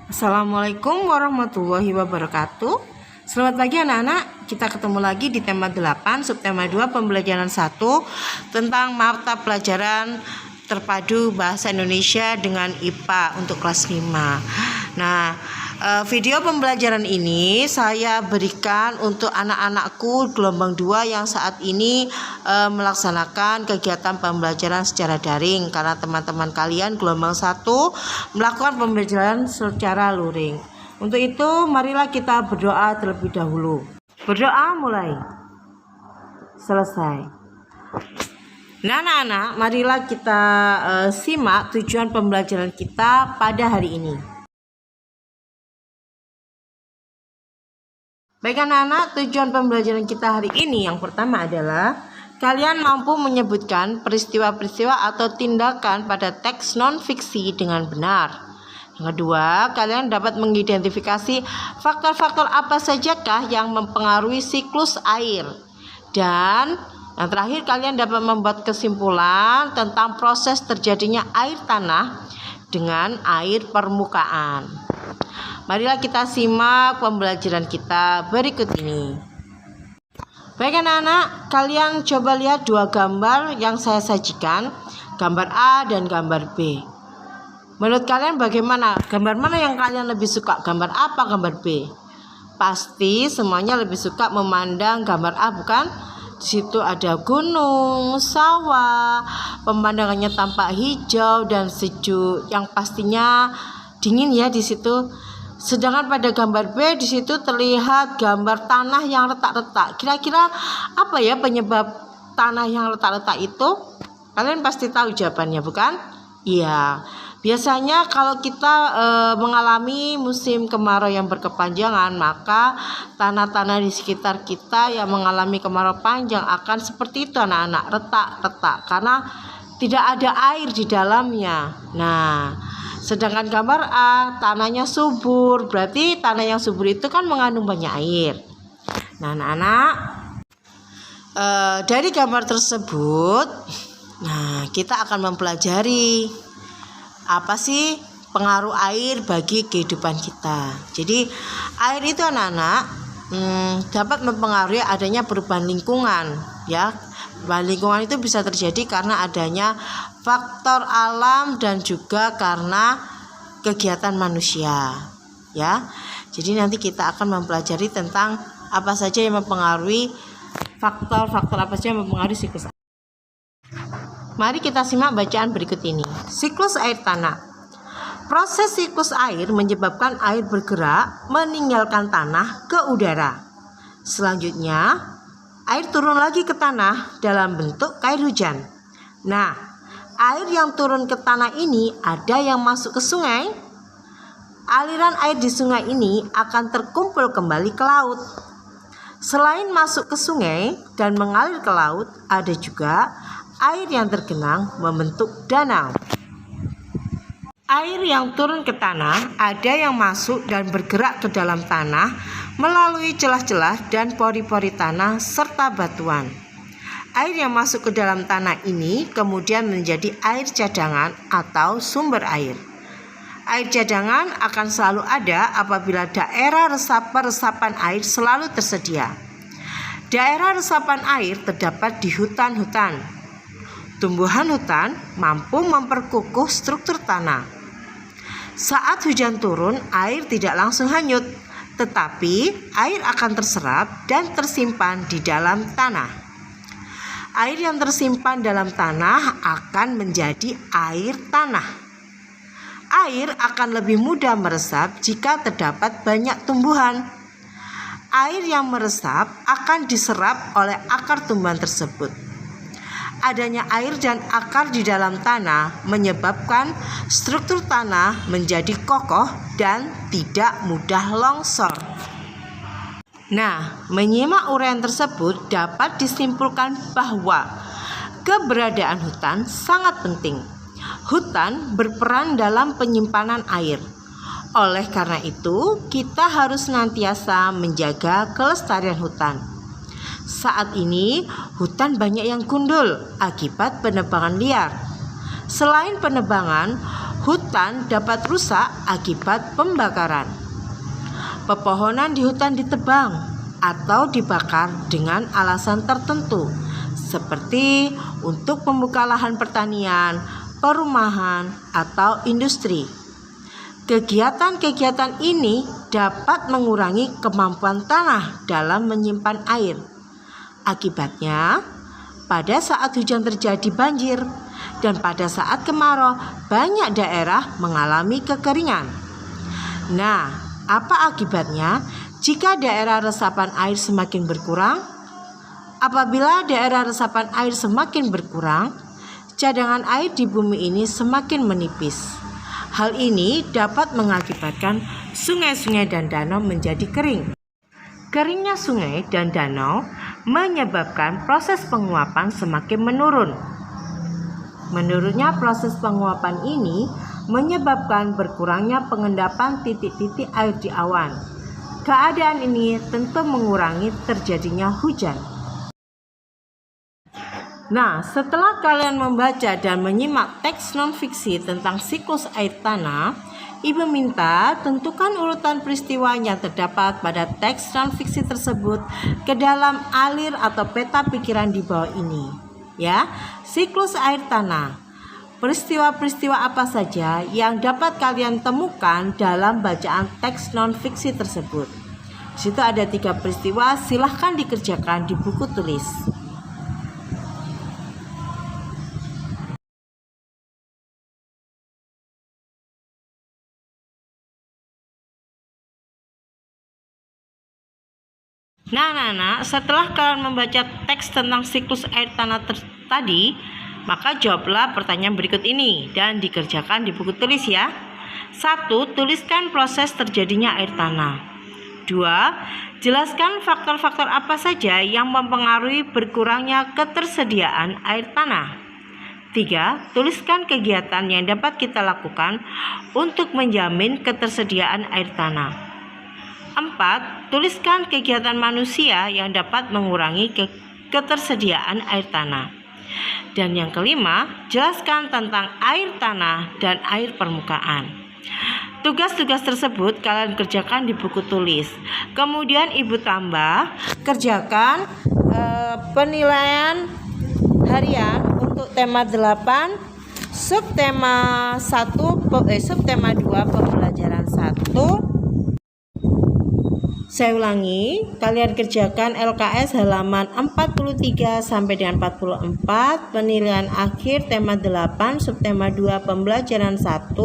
Assalamualaikum warahmatullahi wabarakatuh. Selamat pagi anak-anak. Kita ketemu lagi di tema 8, subtema 2 pembelajaran 1 tentang mata pelajaran terpadu bahasa Indonesia dengan IPA untuk kelas 5. Nah, video pembelajaran ini saya berikan untuk anak-anakku gelombang 2 yang saat ini melaksanakan kegiatan pembelajaran secara daring, karena teman-teman kalian gelombang 1 melakukan pembelajaran secara luring. Untuk itu marilah kita berdoa terlebih dahulu. Berdoa mulai. Selesai. Nah anak-anak, marilah kita simak tujuan pembelajaran kita pada hari ini. Baik anak-anak, tujuan pembelajaran kita hari ini yang pertama adalah kalian mampu menyebutkan peristiwa-peristiwa atau tindakan pada teks non-fiksi dengan benar. Yang kedua, kalian dapat mengidentifikasi faktor-faktor apa sajakah yang mempengaruhi siklus air. Dan yang terakhir, kalian dapat membuat kesimpulan tentang proses terjadinya air tanah dengan air permukaan. Marilah kita simak pembelajaran kita berikut ini. Baik anak-anak, kalian coba lihat dua gambar yang saya sajikan, gambar A dan gambar B. Menurut kalian bagaimana? Gambar mana yang kalian lebih suka? Gambar A apa gambar B? Pasti semuanya lebih suka memandang gambar A, bukan? Di situ ada gunung, sawah, pemandangannya tampak hijau dan sejuk, yang pastinya dingin ya di situ. Sedangkan pada gambar B di situ terlihat gambar tanah yang retak-retak. Kira-kira apa ya penyebab tanah yang retak-retak itu? Kalian pasti tahu jawabannya, bukan? Iya. Biasanya kalau kita mengalami musim kemarau yang berkepanjangan, maka tanah-tanah di sekitar kita yang mengalami kemarau panjang akan seperti itu anak-anak, retak-retak karena tidak ada air di dalamnya. Nah, sedangkan gambar A tanahnya subur, berarti tanah yang subur itu kan mengandung banyak air. Nah anak-anak, dari gambar tersebut, nah kita akan mempelajari apa sih pengaruh air bagi kehidupan kita. Jadi air itu anak-anak dapat mempengaruhi adanya perubahan lingkungan ya. Perubahan lingkungan itu bisa terjadi karena adanya faktor alam dan juga karena kegiatan manusia ya. Jadi nanti kita akan mempelajari tentang apa saja yang mempengaruhi faktor-faktor apa saja yang mempengaruhi siklus. Mari kita simak bacaan berikut ini. Siklus air tanah. Proses siklus air menyebabkan air bergerak meninggalkan tanah ke udara. Selanjutnya, air turun lagi ke tanah dalam bentuk air hujan. Nah, air yang turun ke tanah ini ada yang masuk ke sungai. Aliran air di sungai ini akan terkumpul kembali ke laut. Selain masuk ke sungai dan mengalir ke laut, ada juga air yang tergenang membentuk danau. Air yang turun ke tanah ada yang masuk dan bergerak ke dalam tanah melalui celah-celah dan pori-pori tanah serta batuan. Air yang masuk ke dalam tanah ini kemudian menjadi air cadangan atau sumber air. Air cadangan akan selalu ada apabila daerah resapan air selalu tersedia. Daerah resapan air terdapat di hutan-hutan. Tumbuhan hutan mampu memperkukuh struktur tanah. Saat hujan turun, air tidak langsung hanyut, tetapi air akan terserap dan tersimpan di dalam tanah. Air yang tersimpan dalam tanah akan menjadi air tanah. Air akan lebih mudah meresap jika terdapat banyak tumbuhan. Air yang meresap akan diserap oleh akar tumbuhan tersebut. Adanya air dan akar di dalam tanah menyebabkan struktur tanah menjadi kokoh dan tidak mudah longsor. Nah, menyimak uraian tersebut dapat disimpulkan bahwa keberadaan hutan sangat penting. Hutan berperan dalam penyimpanan air. Oleh karena itu, kita harus senantiasa menjaga kelestarian hutan. Saat ini, hutan banyak yang gundul akibat penebangan liar. Selain penebangan, Hutan dapat rusak akibat pembakaran. Pepohonan di hutan ditebang atau dibakar dengan alasan tertentu, seperti untuk membuka lahan pertanian, perumahan, atau industri. Kegiatan-kegiatan ini dapat mengurangi kemampuan tanah dalam menyimpan air. Akibatnya, pada saat hujan terjadi banjir, dan pada saat kemarau banyak daerah mengalami kekeringan. Nah, apa akibatnya jika daerah resapan air semakin berkurang? Apabila daerah resapan air semakin berkurang, cadangan air di bumi ini semakin menipis. Hal ini dapat mengakibatkan sungai-sungai dan danau menjadi kering. Keringnya sungai dan danau menyebabkan proses penguapan semakin menurun. Menurunnya proses penguapan ini menyebabkan berkurangnya pengendapan titik-titik air di awan. Keadaan ini tentu mengurangi terjadinya hujan. Nah, setelah kalian membaca dan menyimak teks non-fiksi tentang siklus air tanah, Ibu minta tentukan urutan peristiwa yang terdapat pada teks non-fiksi tersebut ke dalam alir atau peta pikiran di bawah ini. Ya, siklus air tanah. Peristiwa-peristiwa apa saja yang dapat kalian temukan dalam bacaan teks non-fiksi tersebut? Di situ ada 3 peristiwa, silahkan dikerjakan di buku tulis. Nah, setelah kalian membaca teks tentang siklus air tanah tadi, maka jawablah pertanyaan berikut ini dan dikerjakan di buku tulis ya. 1. Tuliskan proses terjadinya air tanah. 2. Jelaskan faktor-faktor apa saja yang mempengaruhi berkurangnya ketersediaan air tanah. 3. Tuliskan kegiatan yang dapat kita lakukan untuk menjamin ketersediaan air tanah. 4. Tuliskan kegiatan manusia yang dapat mengurangi ketersediaan air tanah. Dan yang kelima, jelaskan tentang air tanah dan air permukaan. Tugas-tugas tersebut kalian kerjakan di buku tulis. Kemudian Ibu tambah, kerjakan penilaian harian untuk tema 8, subtema 2 pembelajaran 1. Saya ulangi, kalian kerjakan LKS halaman 43 sampai dengan 44, penilaian akhir tema 8, subtema 2 pembelajaran 1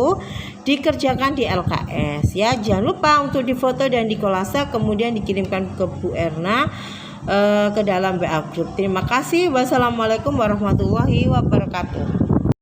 dikerjakan di LKS ya. Jangan lupa untuk difoto dan dikolase kemudian dikirimkan ke Bu Erna ke dalam WA group. Terima kasih. Wassalamualaikum warahmatullahi wabarakatuh.